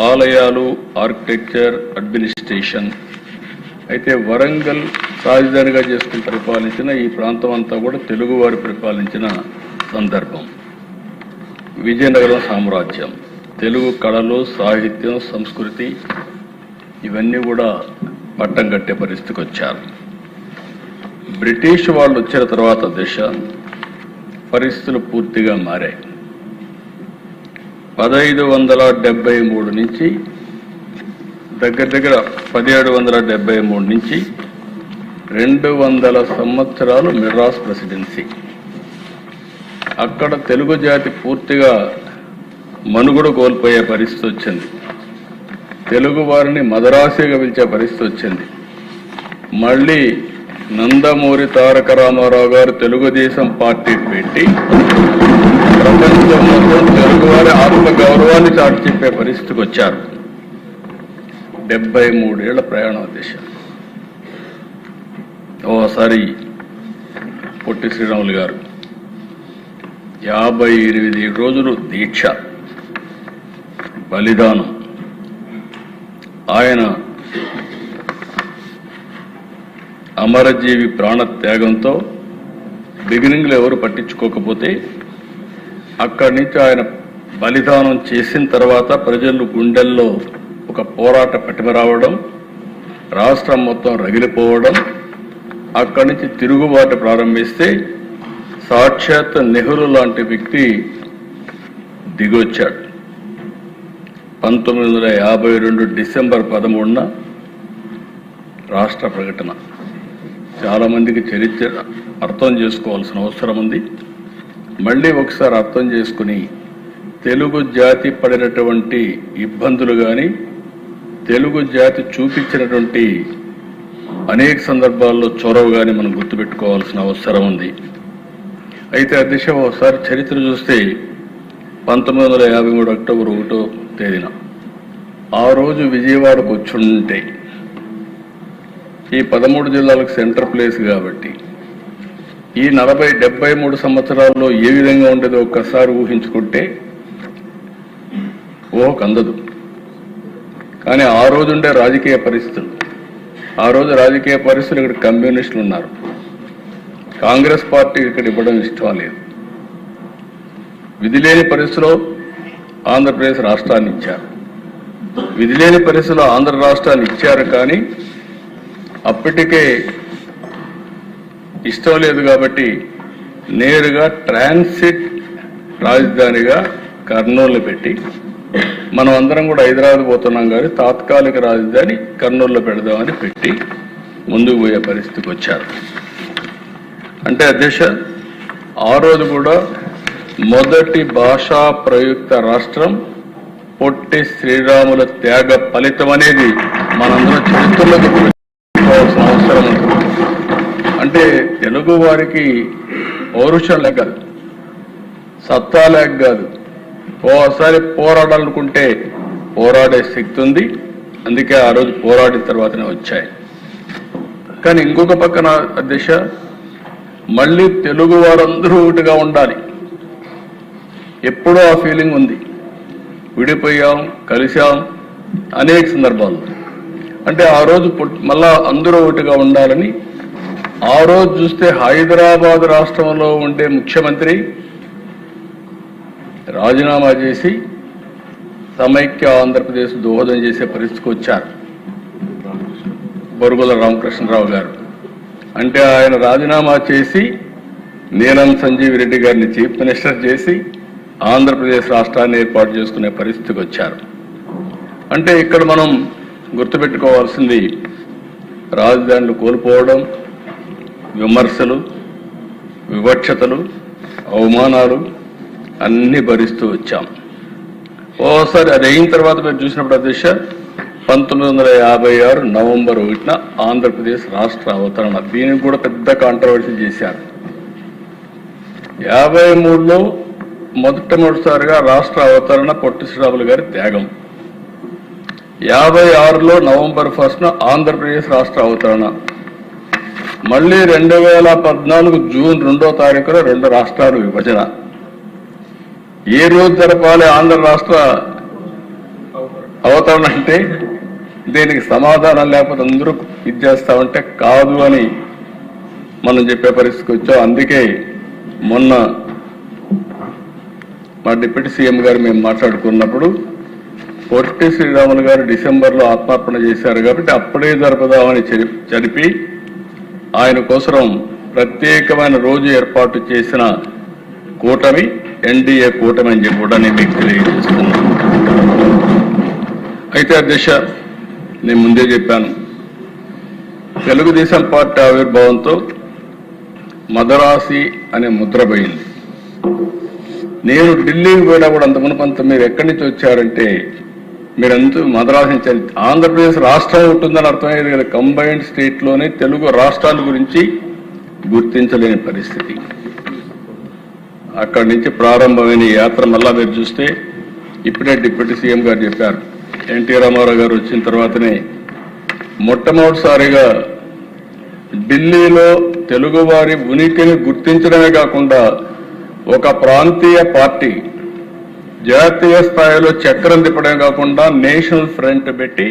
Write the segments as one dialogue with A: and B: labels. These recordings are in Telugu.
A: ఆలయాలు, ఆర్కిటెక్చర్, అడ్మినిస్ట్రేషన్. అయితే వరంగల్ రాజధానిగా చేసుకుని పరిపాలించిన ఈ ప్రాంతం అంతా కూడా తెలుగువారు పరిపాలించిన సందర్భం. విజయనగరం సామ్రాజ్యం, తెలుగు కళలు, సాహిత్యం, సంస్కృతి ఇవన్నీ కూడా పట్టం కట్టే పరిస్థితికి వచ్చారు. బ్రిటిష్ వాళ్ళు వచ్చిన తర్వాత దేశ పరిస్థితులు పూర్తిగా మారాయి. 1573 నుంచి దగ్గర 1773 నుంచి 200 సంవత్సరాలు మెడ్రాస్ ప్రెసిడెన్సీ. అక్కడ తెలుగు జాతి పూర్తిగా మనుగడ కోల్పోయే పరిస్థితి వచ్చింది. తెలుగు వారిని మదరాసిగా పిలిచే పరిస్థితి వచ్చింది. మళ్ళీ నందమూరి తారక రామారావు గారు తెలుగుదేశం పార్టీ పెట్టి ప్రపంచం మొత్తం తెలుగువారి ఆత్మ గౌరవాన్ని చాటి చెప్పే పరిస్థితికి వచ్చారు. 73 ఏళ్ల ప్రయాణం దేశం. ఓసారి పొట్టి శ్రీరాములు గారు 58 రోజులు దీక్ష, బలిదానం. ఆయన అమరజీవి ప్రాణత్యాగంతో బిగినింగ్లో ఎవరు పట్టించుకోకపోతే అక్కడి నుంచి ఆయన బలిదానం చేసిన తర్వాత ప్రజలు గుండెల్లో ఒక పోరాట పటిమ రావడం, రాష్ట్రం మొత్తం రగిలిపోవడం, అక్కడి నుంచి తిరుగుబాటు ప్రారంభిస్తే సాక్షాత్ నెహ్రూ లాంటి వ్యక్తి దిగొచ్చాడు. 1952 డిసెంబర్ 13న రాష్ట్ర ప్రకటన. చాలామందికి చరిత్ర అర్థం చేసుకోవాల్సిన అవసరం ఉంది. మళ్ళీ ఒకసారి అర్థం చేసుకుని తెలుగు జాతి పడినటువంటి ఇబ్బందులు కానీ, తెలుగు జాతి చూపించినటువంటి అనేక సందర్భాల్లో చొరవ కానీ మనం గుర్తుపెట్టుకోవాల్సిన అవసరం ఉంది. అయితే ఆ దిశ ఒకసారి చరిత్ర చూస్తే 1953 అక్టోబర్ 1వ తేదీన ఆ రోజు విజయవాడకు వచ్చుంటే, ఈ 13 జిల్లాలకు సెంటర్ ప్లేస్ కాబట్టి ఈ 73 సంవత్సరాల్లో ఏ విధంగా ఉండేదో ఒక్కసారి ఊహించుకుంటే కందదు. కానీ ఆ రోజు ఉండే రాజకీయ పరిస్థితులు, ఆ రోజు రాజకీయ పరిస్థితులు ఇక్కడ కమ్యూనిస్టులు ఉన్నారు. కాంగ్రెస్ పార్టీ ఇక్కడ ఇవ్వడం ఇష్టం లేదు. విధిలేని పరిస్థితిలో ఆంధ్రప్రదేశ్ రాష్ట్రాన్ని ఇచ్చారు. విధిలేని పరిస్థితిలో ఆంధ్ర రాష్ట్రాన్ని ఇచ్చారు. కానీ అప్పటికే ఇష్టం లేదు కాబట్టి నేరుగా ట్రాన్సిట్ రాజధానిగా కర్నూలులో పెట్టి, మనం అందరం కూడా హైదరాబాద్ పోతున్నాం కానీ తాత్కాలిక రాజధాని కర్నూలులో పెడదామని పెట్టి ముందుకు పోయే పరిస్థితికి వచ్చారు. అంటే అధ్యక్ష, ఆ రోజు కూడా మొదటి భాషా ప్రయుక్త రాష్ట్రం పొట్టి శ్రీరాముల త్యాగ ఫలితం అనేది మనందరం చరిత్రలో గుర్తుపెట్టుకోవాల్సిన అవసరం ఉంది. అంటే తెలుగు వారికి పౌరుషం లేక కాదు, సత్తా లేక కాదు, ఓసారి పోరాడాలనుకుంటే పోరాడే శక్తి ఉంది. అందుకే ఆ రోజు పోరాడిన తర్వాతనే వచ్చాయి. కానీ ఇంకొక పక్కన దిశ మళ్ళీ తెలుగు వారందరూ ఒకటిగా ఉండాలి. ఎప్పుడో ఆ ఫీలింగ్ ఉంది. విడిపోయాం, కలిసాం అనేక సందర్భాల్లో. అంటే ఆ రోజు మళ్ళా అందరూ ఒకటిగా ఉండాలని ఆ రోజు చూస్తే హైదరాబాద్ రాష్ట్రంలో ఉండే ముఖ్యమంత్రి రాజీనామా చేసి సమైక్య ఆంధ్రప్రదేశ్ దోహదం చేసే పరిస్థితికి వచ్చారు బొరుగుల రామకృష్ణరావు గారు. అంటే ఆయన రాజీనామా చేసి నీలం సంజీవ్ రెడ్డి గారిని చీఫ్ మినిస్టర్ చేసి ఆంధ్రప్రదేశ్ రాష్ట్రాన్ని ఏర్పాటు చేసుకునే పరిస్థితికి వచ్చారు. అంటే ఇక్కడ మనం గుర్తుపెట్టుకోవాల్సింది రాజధానులు కోల్పోవడం, విమర్శలు, వివక్షతలు, అవమానాలు అన్నీ భరిస్తూ వచ్చాం. ఓసారి అది అయిన తర్వాత మీరు చూసినప్పుడు అధ్యక్ష 1956 నవంబర్ 1న ఆంధ్రప్రదేశ్ రాష్ట్ర అవతరణ. దీనికి కూడా పెద్ద కాంట్రవర్సీ చేశారు. 53లో మొదటిసారిగా రాష్ట్ర అవతరణ పొట్టి శ్రీరాములు గారి త్యాగం. 56లో నవంబర్ 1న ఆంధ్రప్రదేశ్ రాష్ట్ర అవతరణ. మళ్ళీ 2014 జూన్ 2వ తారీఖున 2 రాష్ట్రాలు విభజన. ఏ రోజు జరపాలి ఆంధ్ర రాష్ట్ర అంటే దీనికి సమాధానం లేకపోతే అందరూ ఇది చేస్తామంటే కాదు అని మనం చెప్పే పరిస్థితికి వచ్చాం. అందుకే మొన్న మా డిప్యూటీ సీఎం గారు మేము మాట్లాడుకున్నప్పుడు పొట్టి శ్రీరాములు గారు డిసెంబర్లో ఆత్మార్పణ చేశారు కాబట్టి అప్పుడే జరుపుదామని జరిపి ఆయన కోసం ప్రత్యేకమైన రోజు ఏర్పాటు చేసిన కూటమి ఎన్డీఏ కూటమి అని చెప్పి కూడా నేను మీకు తెలియజేస్తున్నాను. అయితే అధ్యక్ష, నేను ముందే చెప్పాను, తెలుగుదేశం పార్టీ ఆవిర్భావంతో మదరాసి అనే ముద్ర పోయింది. నేను ఢిల్లీకి పోయినా కూడా అంత మునుపంత మీరు ఎక్కడి నుంచి వచ్చారంటే మీరంతా మద్రాసు నుంచి, ఆంధ్రప్రదేశ్ రాష్ట్రం ఉంటుందని అర్థమయ్యేది కదా. కంబైన్డ్ స్టేట్లోనే తెలుగు రాష్ట్రాల గురించి గుర్తించలేని పరిస్థితి. అక్కడి నుంచి ప్రారంభమైన యాత్ర మళ్ళా మీరు చూస్తే ఇప్పుడే డిప్యూటీ సీఎం గారు చెప్పారు, ఎన్టీ రామారావు గారు వచ్చిన తర్వాతనే మొట్టమొదటిసారిగా ఢిల్లీలో తెలుగువారి ఉనికిని గుర్తించడమే కాకుండా ఒక ప్రాంతీయ పార్టీ జాతీయ స్థాయిలో చక్రం తిప్పడమే కాకుండా నేషనల్ ఫ్రంట్ పెట్టి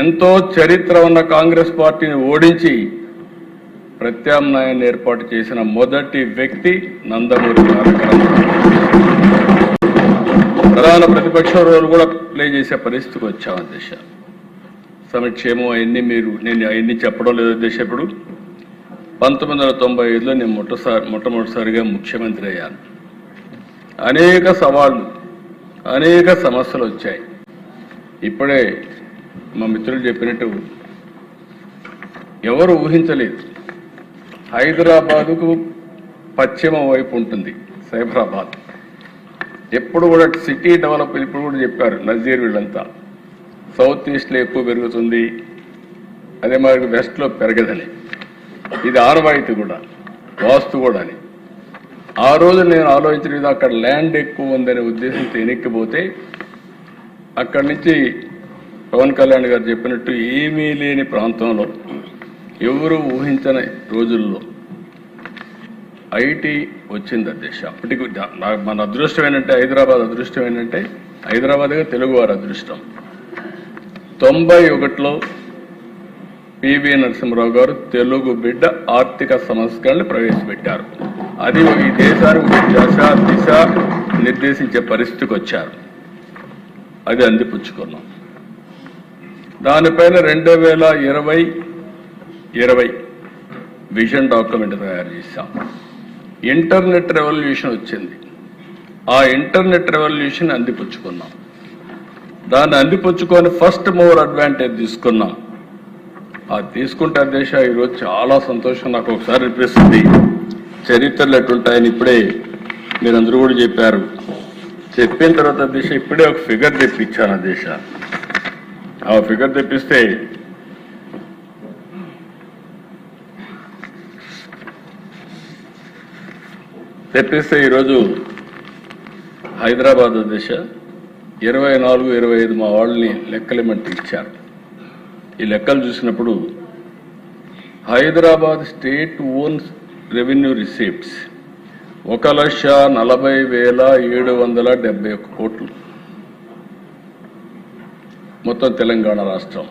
A: ఎంతో చరిత్ర ఉన్న కాంగ్రెస్ పార్టీని ఓడించి ప్రత్యామ్నాయాన్ని ఏర్పాటు చేసిన మొదటి వ్యక్తి నందమూరి తారక రామారావు. ప్రధాన ప్రతిపక్ష రోల్ కూడా ప్లే చేసే పరిస్థితికి వచ్చాం అధ్యక్ష. సమక్షేమం అవన్నీ నేను అవన్నీ చెప్పడం లేదు అధ్యక్ష. ఇప్పుడు 1995లో నేను మొట్టమొదటిసారిగా ముఖ్యమంత్రి అయ్యాను. అనేక సవాళ్లు, అనేక సమస్యలు వచ్చాయి. ఇప్పుడే మా మిత్రులు చెప్పినట్టు ఎవరు ఊహించలేదు, హైదరాబాదుకు పశ్చిమ వైపు ఉంటుంది సైబరాబాద్. ఎప్పుడు కూడా సిటీ డెవలప్, ఇప్పుడు కూడా చెప్పారు నజీర్ వీళ్ళంతా, సౌత్ ఈస్ట్లో ఎక్కువ పెరుగుతుంది, అదే మరి వెస్ట్లో పెరగదని. ఇది ఆనవాయితీ కూడా, వాస్తు కూడా అని. ఆ రోజు నేను ఆలోచించిన అక్కడ ల్యాండ్ ఎక్కువ ఉందనే ఉద్దేశంతో ఎన్నికపోతే అక్కడి నుంచి పవన్ కళ్యాణ్ గారు చెప్పినట్టు ఏమీ లేని ప్రాంతంలో ఎవరు ఊహించని రోజుల్లో ఐటీ వచ్చింది అధ్యక్ష. అప్పటికి మన అదృష్టం ఏంటంటే, హైదరాబాద్ అదృష్టం ఏంటంటే, హైదరాబాద్గా తెలుగువారి అదృష్టం. 91లో పివి నరసింహరావు గారు తెలుగు బిడ్డ ఆర్థిక సంస్కరణలు ప్రవేశపెట్టారు. అది ఈ దేశానికి దిశ నిర్దేశించే పరిస్థితికి వచ్చారు. అది అందిపుచ్చుకున్నాం. దానిపైన 2020 విజన్ డాక్యుమెంట్ తయారు చేశాం. ఇంటర్నెట్ రెవల్యూషన్ వచ్చింది. ఆ ఇంటర్నెట్ రెవల్యూషన్ అందిపుచ్చుకున్నాం. దాన్ని అందిపుచ్చుకొని ఫస్ట్ మూవర్ అడ్వాంటేజ్ తీసుకున్నాం. అది తీసుకుంటే అధ్యక్ష ఈరోజు చాలా సంతోషం నాకు ఒకసారి అనిపిస్తుంది. చరిత్రలు ఎట్లుంటాయని ఇప్పుడే మీరందరూ కూడా చెప్పారు. చెప్పిన తర్వాత అధ్యక్ష ఇప్పుడే ఒక ఫిగర్ తెప్పించాను అధ్యక్ష. ఆ ఫిగర్ తెప్పిస్తే ఈరోజు హైదరాబాద్ అధ్యక్ష 24-25 మా వాళ్ళని లెక్కలేమంటే ఇచ్చారు. ఈ లెక్కలు చూసినప్పుడు Hyderabad state owns revenue receipts 1,40,771 కోట్లు. మొత్తం తెలంగాణ రాష్ట్రం.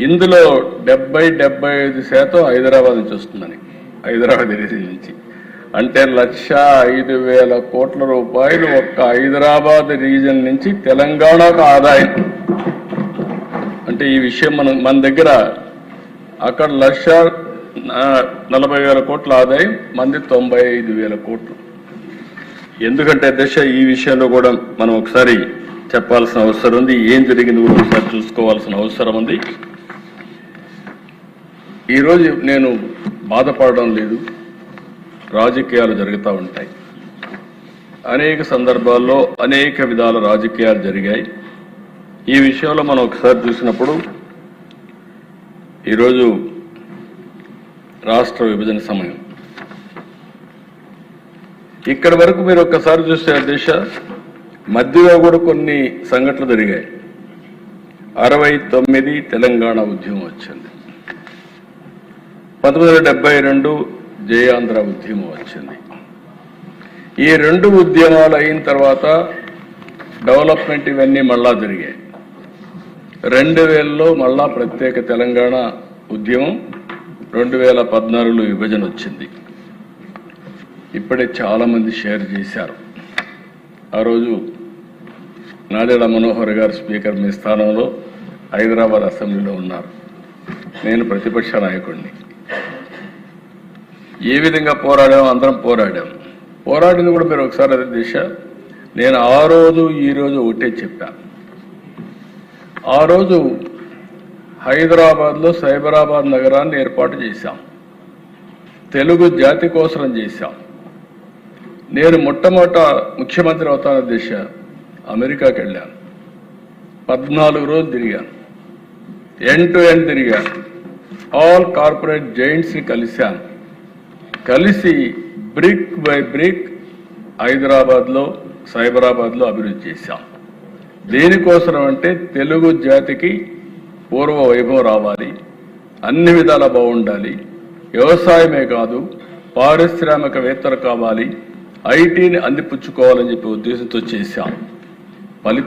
A: ఇందులో 75% హైదరాబాద్ నుంచి వస్తుందని, హైదరాబాద్ రీజన్ నుంచి. అంటే 1,05,000 కోట్ల రూపాయలు ఒక్క హైదరాబాద్ రీజన్ నుంచి తెలంగాణకు ఆదాయం. అంటే ఈ విషయం మన దగ్గర అక్కడ 1,40,000 కోట్ల ఆదాయం, మంది 95,000 కోట్లు. ఎందుకంటే దశ ఈ విషయంలో కూడా మనం ఒకసారి చెప్పాల్సిన అవసరం ఉంది. ఏం జరిగింది కూడా ఒకసారి చూసుకోవాల్సిన అవసరం ఉంది. ఈరోజు నేను బాధపడడం లేదు. రాజకీయాలు జరుగుతూ ఉంటాయి. అనేక సందర్భాల్లో అనేక విధాల రాజకీయాలు జరిగాయి. ఈ విషయంలో మనం ఒకసారి చూసినప్పుడు ఈరోజు రాష్ట్ర విభజన సమయం ఇక్కడి వరకు మీరు ఒక్కసారి చూస్తే అధ్యక్ష మధ్యలో కూడా కొన్ని సంఘటనలు జరిగాయి. 69 తెలంగాణ ఉద్యమం వచ్చింది. 1972 జయాంధ్ర ఉద్యమం వచ్చింది. ఈ రెండు ఉద్యమాలు అయిన తర్వాత డెవలప్మెంట్ ఇవన్నీ మళ్ళా జరిగాయి. 2000లో మళ్ళా ప్రత్యేక తెలంగాణ ఉద్యమం, 2014లో విభజన వచ్చింది. ఇప్పుడే చాలా మంది షేర్ చేశారు. ఆ రోజు నాదెళ్ల మనోహర్ గారు స్పీకర్ మీ స్థానంలో హైదరాబాద్ అసెంబ్లీలో ఉన్నారు. నేను ప్రతిపక్ష నాయకుడిని. ఏ విధంగా పోరాడాము? అందరం పోరాడింది కూడా మీరు ఒకసారి అదే దిశ. నేను ఆ రోజు ఈ రోజు ఒకటే చెప్పాను. ఆ రోజు హైదరాబాద్లో సైబరాబాద్ నగరాన్ని ఏర్పాటు చేశాం. తెలుగు జాతి కోసం చేశాం. నేను మొట్టమొదట ముఖ్యమంత్రి అవుతాన దిశ అమెరికాకి వెళ్ళాను. 14 రోజులు తిరిగాను. ఎండ్ టు ఎండ్ తిరిగాను. ఆల్ కార్పొరేట్ జైంట్స్ని కలిశాను. కలిసి బ్రిక్ బై బ్రిక్ హైదరాబాద్లో సైబరాబాద్లో అభివృద్ధి చేశాం. దేనికోసం అంటే తెలుగు జాతికి పూర్వ వైభవం రావాలి, అన్ని విధాలా బాగుండాలి, వ్యవసాయమే కాదు పారిశ్రామికవేత్తలు కావాలి, ఐటీని అందిపుచ్చుకోవాలని చెప్పి ఉద్దేశంతో చేశాం. ఫలితం